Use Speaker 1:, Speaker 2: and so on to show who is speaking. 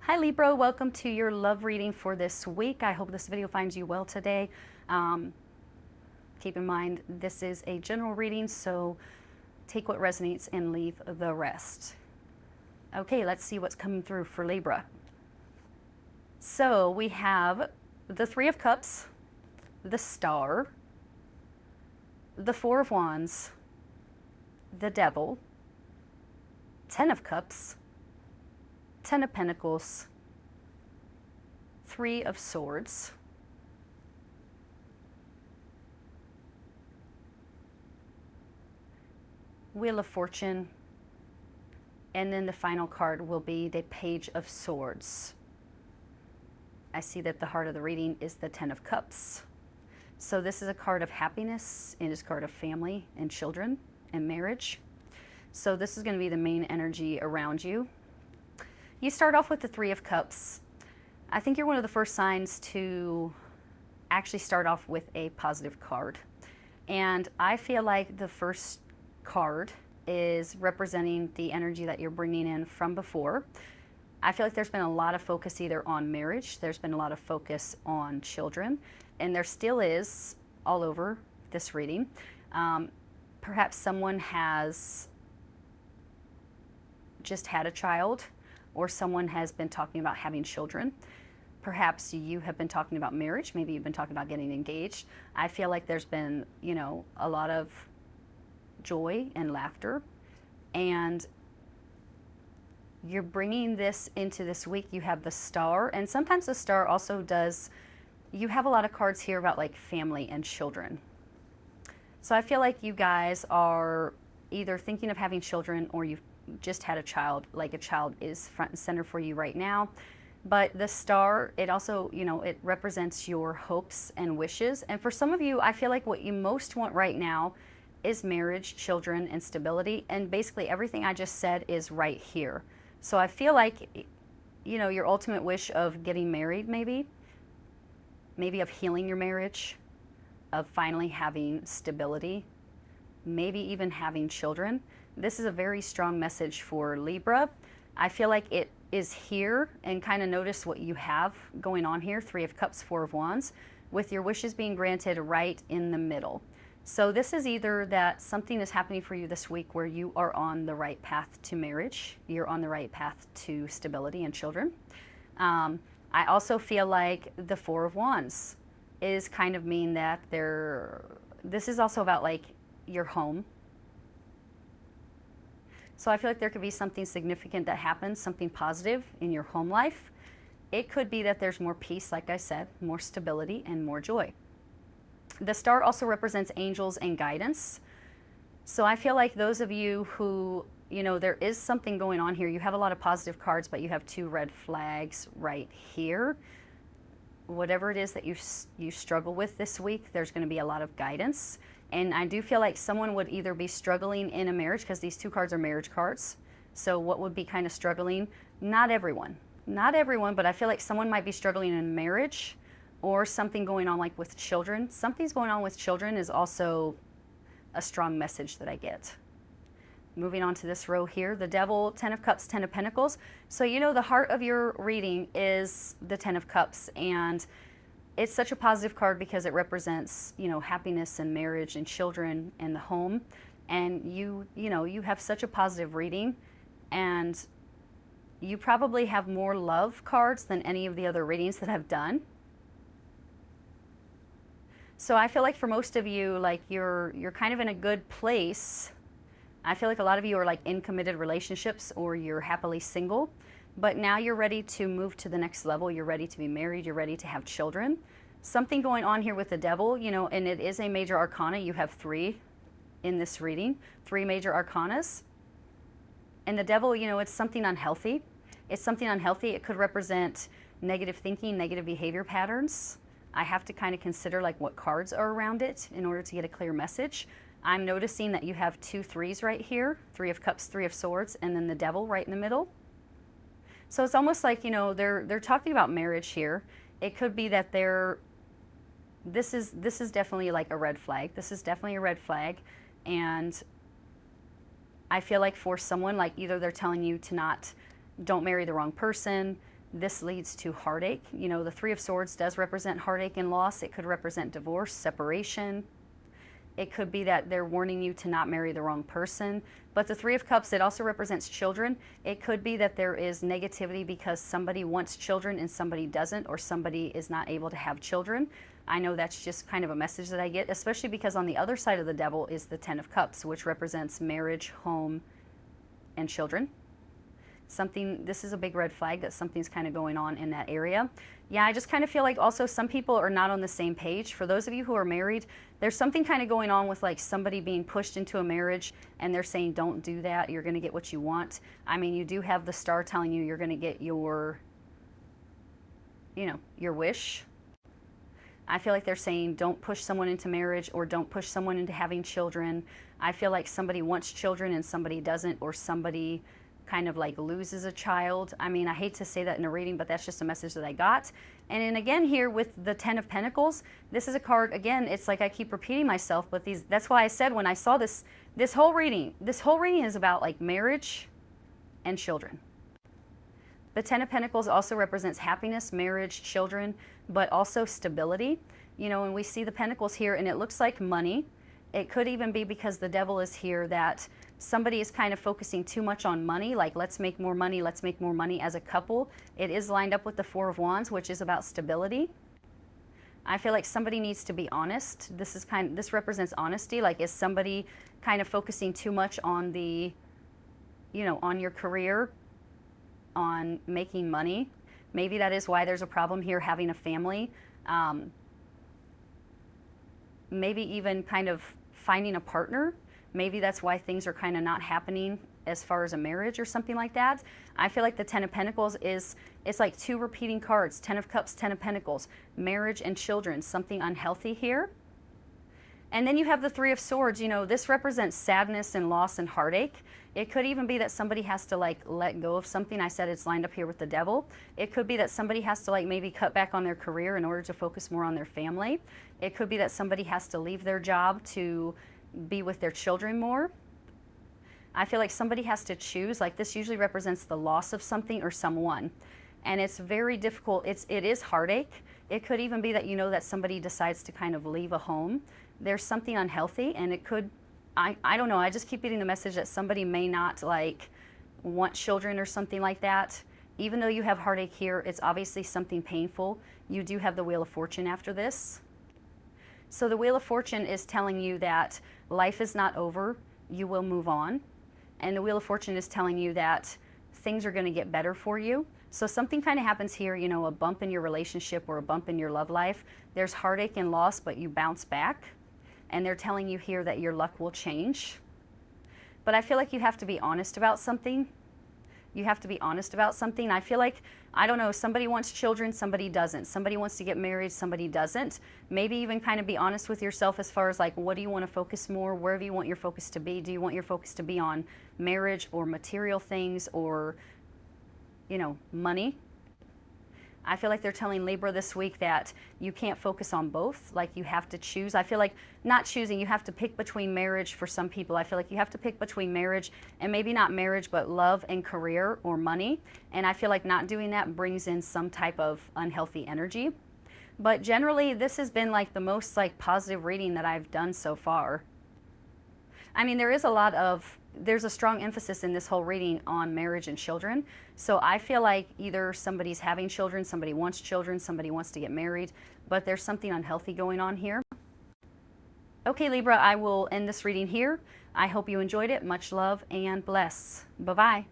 Speaker 1: Hi Libra, welcome to your love reading for this week. I hope this video finds you well today. Keep in mind, this is a general reading, so take what resonates and leave the rest. Okay, let's see what's coming through for Libra. So we have the Three of Cups, the Star, the Four of Wands, the Devil, Ten of Cups, Ten of Pentacles, Three of Swords, Wheel of Fortune, and then the final card will be the Page of Swords. I see that the heart of the reading is the Ten of Cups. So this is a card of happiness. It is a card of family and children and marriage. So this is going to be the main energy around you. You start off with the Three of Cups. I think you're one of the first signs to actually start off with a positive card. And I feel like the first card is representing the energy that you're bringing in from before. I feel like there's been a lot of focus either on marriage, there's been a lot of focus on children, and there still is all over this reading. Perhaps someone has just had a child, or someone has been talking about having children. Perhaps you have been talking about marriage. Maybe you've been talking about getting engaged. I feel like there's been, a lot of joy and laughter. And you're bringing this into this week. You have the Star. And sometimes the Star also does, you have a lot of cards here about like family and children. So I feel like you guys are either thinking of having children or you've just had a child, like a child is front and center for you right now. But the Star, it also, it represents your hopes and wishes. And for some of you, I feel like what you most want right now is marriage, children, and stability. And basically everything I just said is right here. So I feel like, your ultimate wish of getting married, maybe of healing your marriage, of finally having stability, maybe even having children. This is a very strong message for Libra. I feel like it is here, and kind of notice what you have going on here. Three of Cups, Four of Wands, with your wishes being granted right in the middle. So this is either that something is happening for you this week where you are on the right path to marriage, you're on the right path to stability and children. I also feel like the Four of Wands is kind of mean that this is also about like your home. So I feel like there could be something significant that happens, something positive in your home life. It could be that there's more peace, like I said, more stability and more joy. The Star also represents angels and guidance. So I feel like those of you who, there is something going on here. You have a lot of positive cards, but you have two red flags right here. Whatever it is that you struggle with this week, there's going to be a lot of guidance. And I do feel like someone would either be struggling in a marriage, because these two cards are marriage cards. So what would be kind of struggling? Not everyone, but I feel like someone might be struggling in marriage, or something going on like with children. Something's going on with children is also a strong message that I get. Moving on to this row here, the Devil, Ten of Cups, Ten of Pentacles. So the heart of your reading is the Ten of Cups, and it's such a positive card because it represents, happiness and marriage and children and the home. And you have such a positive reading, and you probably have more love cards than any of the other readings that I've done. So I feel like for most of you, like you're kind of in a good place. I feel like a lot of you are like in committed relationships, or you're happily single. But now you're ready to move to the next level. You're ready to be married. You're ready to have children. Something going on here with the Devil, and it is a major arcana. You have three in this reading, three major arcanas. And the Devil, it's something unhealthy. It's something unhealthy. It could represent negative thinking, negative behavior patterns. I have to kind of consider like what cards are around it in order to get a clear message. I'm noticing that you have two threes right here, Three of Cups, Three of Swords, and then the Devil right in the middle. So it's almost like, they're talking about marriage here. It could be that this is definitely like a red flag. This is definitely a red flag. And I feel like for someone, like either they're telling you to don't marry the wrong person, this leads to heartache. You know, the Three of Swords does represent heartache and loss. It could represent divorce, separation. It could be that they're warning you to not marry the wrong person. But the Three of Cups, it also represents children. It could be that there is negativity because somebody wants children and somebody doesn't, or somebody is not able to have children. I know that's just kind of a message that I get, especially because on the other side of the devil is the Ten of Cups, which represents marriage, home, and children. This is a big red flag that something's kind of going on in that area. Yeah, I just kind of feel like also some people are not on the same page. For those of you who are married, there's something kind of going on with like somebody being pushed into a marriage and they're saying, don't do that, you're going to get what you want. I mean, you do have the star telling you you're going to get your, you know, your wish. I feel like they're saying don't push someone into marriage or don't push someone into having children. I feel like somebody wants children and somebody doesn't, or somebody kind of like loses a child. I mean, I hate to say that in a reading, but that's just a message that I got. And then again here with the Ten of Pentacles, this is a card, again, it's like I keep repeating myself, but that's why I said when I saw this whole reading is about like marriage and children. The Ten of Pentacles also represents happiness, marriage, children, but also stability. You know, when we see the Pentacles here and it looks like money, it could even be because the devil is here that somebody is kind of focusing too much on money, like let's make more money as a couple. It is lined up with the Four of Wands, which is about stability. I feel like somebody needs to be honest. This represents honesty. Like, is somebody kind of focusing too much on the, you know, on your career, on making money? Maybe that is why there's a problem here having a family. Maybe even kind of finding a partner. Maybe that's why things are kind of not happening as far as a marriage or something like that. I feel like the Ten of Pentacles it's like two repeating cards. Ten of Cups, Ten of Pentacles, marriage and children, something unhealthy here. And then you have the Three of Swords. You know, this represents sadness and loss and heartache. It could even be that somebody has to like let go of something. I said it's lined up here with the devil. It could be that somebody has to like maybe cut back on their career in order to focus more on their family. It could be that somebody has to leave their job to be with their children more. I feel like somebody has to choose. Like, this usually represents the loss of something or someone. And it's very difficult. It is heartache. It could even be that, you know, that somebody decides to kind of leave a home. There's something unhealthy, and it could, I don't know, I just keep getting the message that somebody may not like want children or something like that. Even though you have heartache here, it's obviously something painful. You do have the Wheel of Fortune after this. So the Wheel of Fortune is telling you that life is not over, you will move on. And the Wheel of Fortune is telling you that things are going to get better for you. So something kind of happens here, you know, a bump in your relationship or a bump in your love life. There's heartache and loss, but you bounce back. And they're telling you here that your luck will change. But I feel like you have to be honest about something. You have to be honest about something. I feel like, I don't know, somebody wants children, somebody doesn't. Somebody wants to get married, somebody doesn't. Maybe even kind of be honest with yourself as far as like, what do you want to focus more? Where do you want your focus to be? Do you want your focus to be on marriage or material things or, you know, money? I feel like they're telling Libra this week that you can't focus on both. Like, you have to choose. I feel like not choosing, you have to pick between marriage for some people. I feel like you have to pick between marriage and maybe not marriage, but love and career or money. And I feel like not doing that brings in some type of unhealthy energy. But generally, this has been like the most like positive reading that I've done so far. I mean, there's a strong emphasis in this whole reading on marriage and children. So I feel like either somebody's having children, somebody wants to get married, but there's something unhealthy going on here. Okay, Libra, I will end this reading here. I hope you enjoyed it. Much love and bless. Bye-bye.